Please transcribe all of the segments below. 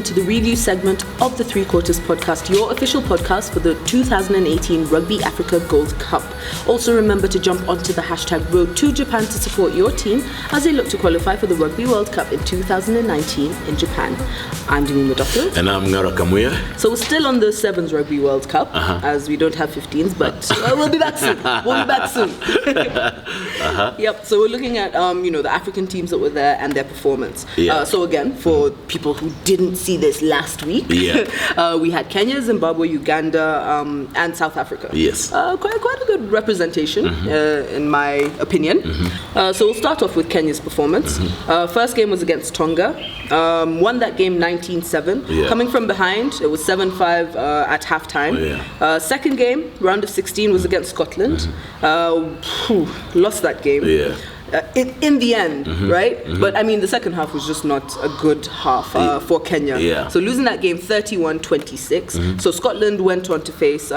welcome to the review segment of the Three Quarters podcast, your official podcast for the 2018 Rugby Africa Gold Cup. Also remember to jump onto the hashtag Road to Japan to support your team as they look to qualify for the Rugby World Cup in 2019 in Japan. I'm Denise Modoku. And I'm Ngara Kamuya. So we're still on the Sevens Rugby World Cup, as we don't have 15s, but we'll be back soon. Yep, so we're looking at the African teams that were there and their performance. Yeah. So again, for people who didn't see this last week, we had Kenya, Zimbabwe, Uganda, and South Africa. Yes. Quite a good representation, in my opinion. So we'll start off with Kenya's performance. First game was against Tonga. Won that game 19-7. Yeah. Coming from behind, it was 7-5 at halftime. Second game, round of 16, was against Scotland. Lost that game. Yeah. In the end, right? But I mean, the second half was just not a good half for Kenya. Yeah. So losing that game 31-26. So Scotland went on to face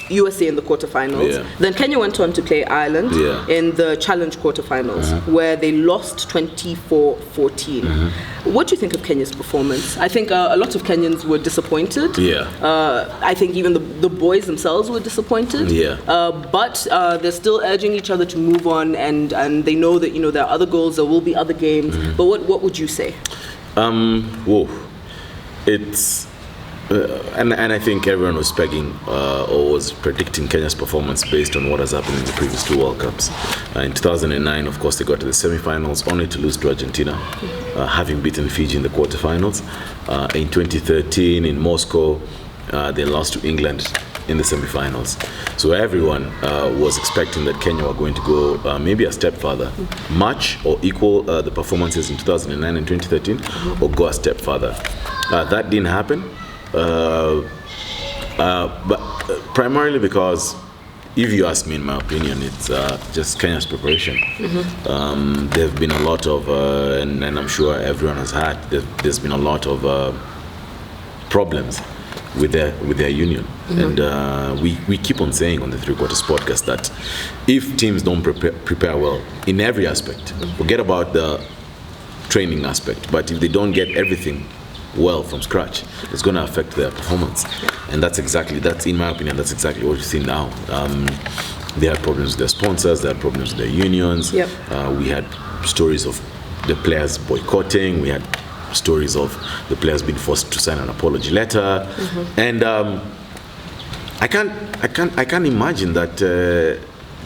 USA in the quarterfinals. Yeah. Then Kenya went on to play Ireland in the Challenge quarterfinals, where they lost 24-14. What do you think of Kenya's performance? I think a lot of Kenyans were disappointed. Yeah. I think even the boys themselves were disappointed. Yeah. But they're still urging each other to move on, and they know that there are other goals, there will be other games. But what would you say? It's and I think everyone was pegging or was predicting Kenya's performance based on what has happened in the previous two World Cups. In 2009, of course, they got to the semi-finals only to lose to Argentina, having beaten Fiji in the quarterfinals. In 2013, in Moscow, they lost to England in the semi-finals. So everyone was expecting that Kenya were going to go maybe a step further, match or equal the performances in 2009 and 2013, or go a step further. That didn't happen. But primarily because, if you ask me, in my opinion, it's just Kenya's preparation. There have been a lot of, and I'm sure everyone has had, there's been a lot of problems with their union. And we keep on saying on the Three Quarters podcast that if teams don't prepare well in every aspect, forget about the training aspect, but if they don't get everything well from scratch, it's going to affect their performance. And that's in my opinion, that's exactly what you see now. They had problems with their sponsors, they had problems with their unions. We had stories of the players boycotting, we had stories of the players being forced to sign an apology letter. And I can't imagine that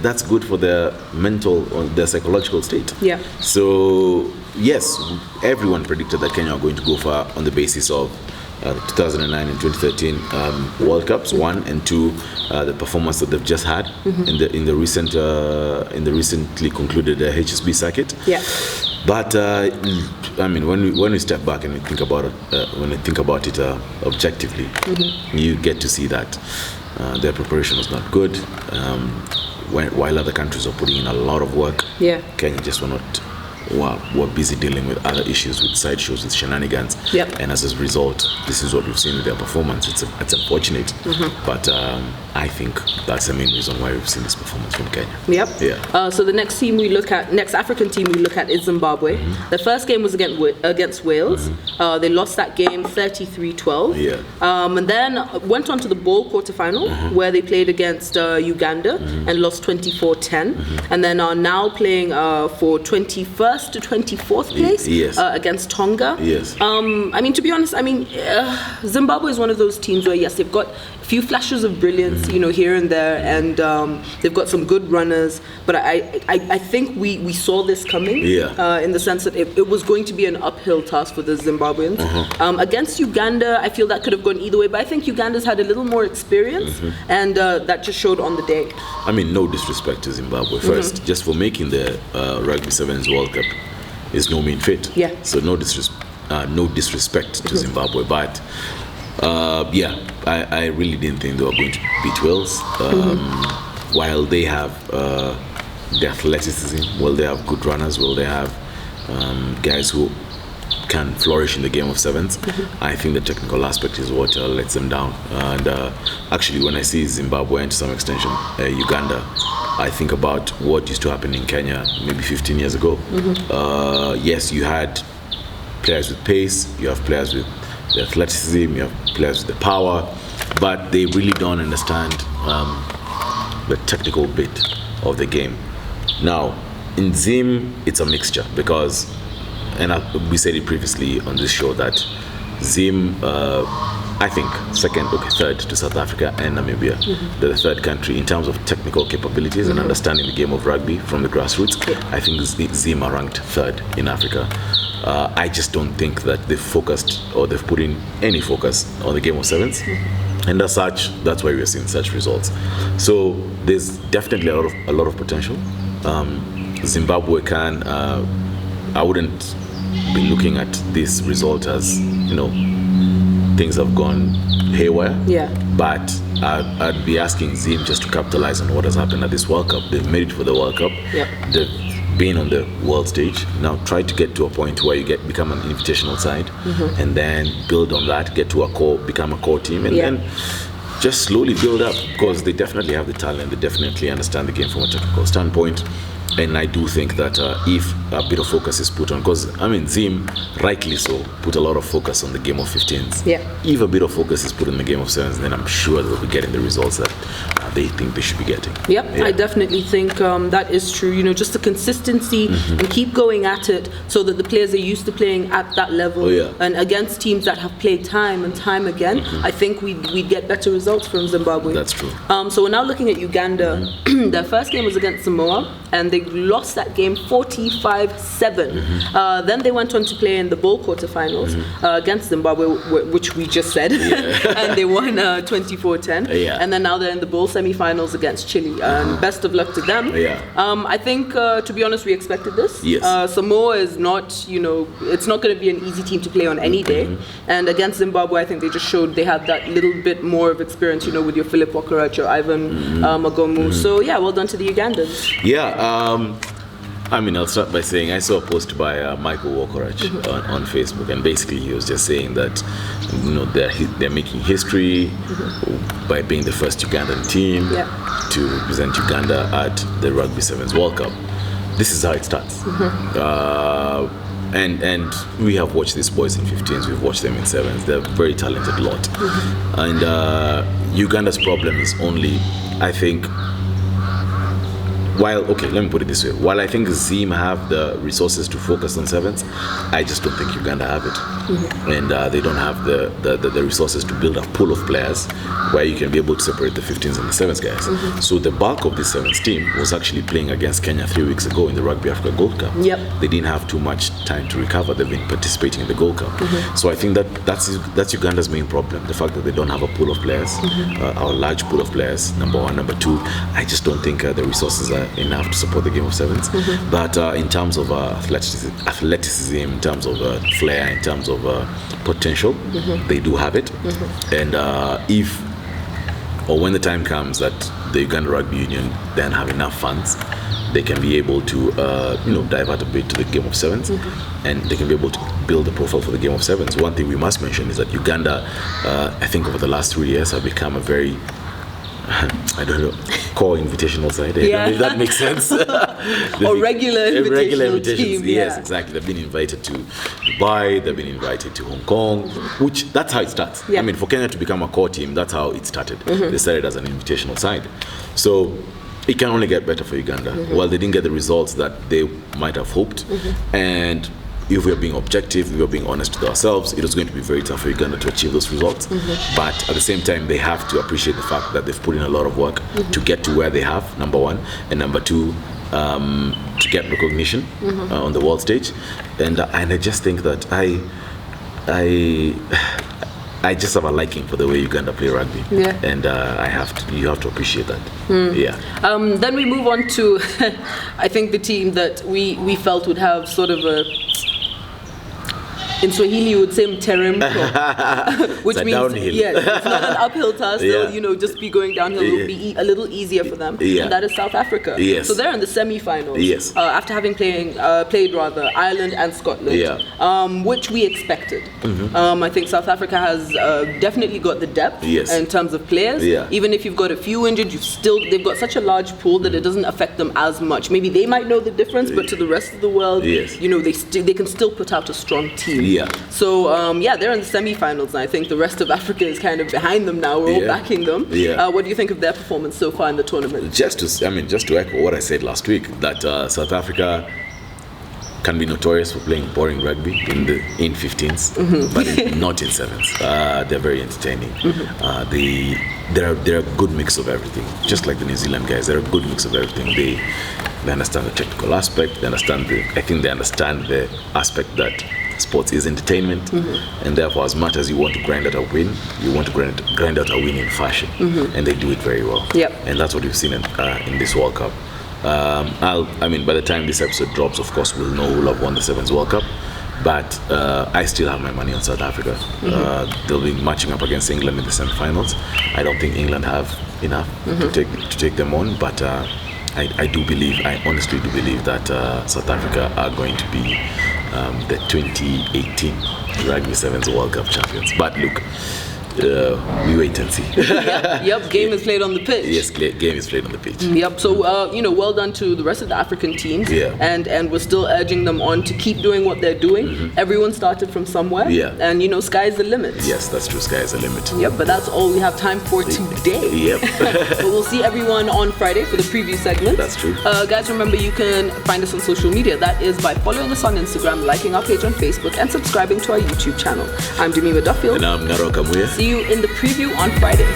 that's good for their mental or their psychological state. So yes, everyone predicted that Kenya were going to go far on the basis of the 2009 and 2013 World Cups, 1 and 2, the performance that they've just had in the recently concluded HSB circuit. But I mean, when we step back and we think about it, objectively, you get to see that their preparation was not good. While other countries are putting in a lot of work, Kenya just were busy dealing with other issues, with sideshows, with shenanigans. And as a result, this is what we've seen with their performance. It's unfortunate, but I think that's the main reason why we've seen this performance from Kenya. So the next African team we look at is Zimbabwe. The first game was against Wales. They lost that game 33-12. And then went on to the ball quarterfinal, where they played against Uganda and lost 24-10. And then are now playing for 21st to 24th place against Tonga. I mean, to be honest, Zimbabwe is one of those teams where, yes, they've got a few flashes of brilliance, here and there, and they've got some good runners. But I think we saw this coming in the sense that it was going to be an uphill task for the Zimbabweans. Against Uganda, I feel that could have gone either way, but I think Uganda's had a little more experience, and that just showed on the day. I mean, no disrespect to Zimbabwe. First, just for making the Rugby Sevens World Cup is no mean feat. So no disrespect to Zimbabwe, but I really didn't think they were going to beat Wales. While they have the athleticism, while they have good runners, while they have guys who can flourish in the game of sevens, I think the technical aspect is what lets them down. And actually, when I see Zimbabwe and to some extent Uganda, I think about what used to happen in Kenya maybe 15 years ago. Yes, you had players with pace, you have players with the athleticism, you have players with the power, but they really don't understand the technical bit of the game. Now, in Zim, it's a mixture because, and we said it previously on this show, that Zim, I think, third to South Africa and Namibia. They're the third country in terms of technical capabilities and understanding the game of rugby from the grassroots. I think Zim are ranked third in Africa. I just don't think that they've focused or they've put in any focus on the game of sevens. And as such, that's why we're seeing such results. So there's definitely a lot of potential. Zimbabwe can, I wouldn't be looking at this result as, things have gone haywire. But I'd be asking Zim just to capitalize on what has happened at this World Cup. They've made it for the World Cup. They've been on the world stage. Now try to get to a point where you become an invitational side, and then build on that, get to become a core team, and then just slowly build up, because they definitely have the talent. They definitely understand the game from a technical standpoint. And I do think that if a bit of focus is put on, because Zim, rightly so, put a lot of focus on the game of 15s. If a bit of focus is put on the game of 7s, then I'm sure they'll be getting the results that they think they should be getting. I definitely think that is true. Just the consistency and keep going at it, so that the players are used to playing at that level and against teams that have played time and time again. I think we'd get better results from Zimbabwe. That's true. So we're now looking at Uganda. Their first game was against Samoa, and they lost that game 45-7. Then they went on to play in the bowl quarterfinals against Zimbabwe, which we just said, and they won 24-10. And then now they're in the bowl semi-finals against Chile. And best of luck to them. I think, to be honest, we expected this. Samoa is not, it's not going to be an easy team to play on any day. And against Zimbabwe, I think they just showed they had that little bit more of experience, with your Philip Okerach, your Ivan Magomu. So well done to the Ugandans. I'll start by saying I saw a post by Michael Okerach on Facebook, and basically he was just saying that they're making history by being the first Ugandan team to represent Uganda at the Rugby Sevens World Cup. This is how it starts. And we have watched these boys in 15s, we've watched them in 7s. They're a very talented lot. And Uganda's problem is only, I think, let me put it this way. While I think Zim have the resources to focus on 7s, I just don't think Uganda have it. And they don't have the resources to build a pool of players where you can be able to separate the 15s and the 7s guys. So the bulk of this 7s team was actually playing against Kenya 3 weeks ago in the Rugby Africa Gold Cup. They didn't have too much time to recover. They've been participating in the Gold Cup. So I think that's Uganda's main problem, the fact that they don't have a pool of players, a large pool of players, number one. Number two, I just don't think the resources are enough to support the game of 7s. But in terms of athleticism, in terms of flair, in terms of potential, they do have it. And when the time comes that the Uganda Rugby Union then have enough funds, they can be able to divert a bit to the game of 7s, and they can be able to build a profile for the game of 7s. One thing we must mention is that Uganda, I think over the last 3 years, have become a very core invitational side. I don't know if that makes sense. Or regular invitational team. Yes, exactly. They've been invited to Dubai, they've been invited to Hong Kong, that's how it starts. For Kenya to become a core team, that's how it started. They started as an invitational side. So it can only get better for Uganda. Well, they didn't get the results that they might have hoped. And if we're being objective, if we're being honest with ourselves, it was going to be very tough for Uganda to achieve those results. But at the same time, they have to appreciate the fact that they've put in a lot of work to get to where they have, number one, and number two, to get recognition on the world stage. And I just think that I just have a liking for the way Uganda play rugby, and you have to appreciate that. Then we move on to, I think, the team that we felt would have sort of a, in Swahili you would say mteremko, which means downhill. It's not an uphill task. They'll just be going downhill. It'll be a little easier for them. And that is South Africa. So they're in the semi-finals. After having played Ireland and Scotland, which we expected. I think South Africa has definitely got the depth in terms of players. Even if you've got a few injured, they've got such a large pool that it doesn't affect them as much. Maybe they might know the difference, but to the rest of the world, they can still put out a strong team. Yeah. So they're in the semi-finals, and I think the rest of Africa is kind of behind them now. We're all backing them. Yeah. What do you think of their performance so far in the tournament? Just to echo what I said last week, that South Africa can be notorious for playing boring rugby in 15s, but not in 7s. They're very entertaining. They're a good mix of everything. Just like the New Zealand guys, they're a good mix of everything. They understand the technical aspect. They understand the aspect that sports is entertainment, and therefore, as much as you want to grind out a win, you want to grind out a win in fashion, and they do it very well. Yep. And that's what we've seen in this World Cup. By the time this episode drops, of course, we'll know who'll have won the Sevens World Cup. But I still have my money on South Africa. They'll be matching up against England in the semi-finals. I don't think England have enough to take them on, but I honestly do believe that South Africa are going to be the 2018 Rugby Sevens World Cup champions. But look, we wait and see. Game is played on the pitch. Yes, game is played on the pitch. So well done to the rest of the African teams. And we're still urging them on to keep doing what they're doing. Everyone started from somewhere. And sky's the limit. Yes, that's true. Sky's the limit. But that's all we have time for today. But we'll see everyone on Friday for the preview segment. That's true. Guys, remember you can find us on social media. That is by following us on Instagram, liking our page on Facebook, and subscribing to our YouTube channel. I'm Demi Duffield. And I'm Ngaro Kamuya. See you in the preview on Friday.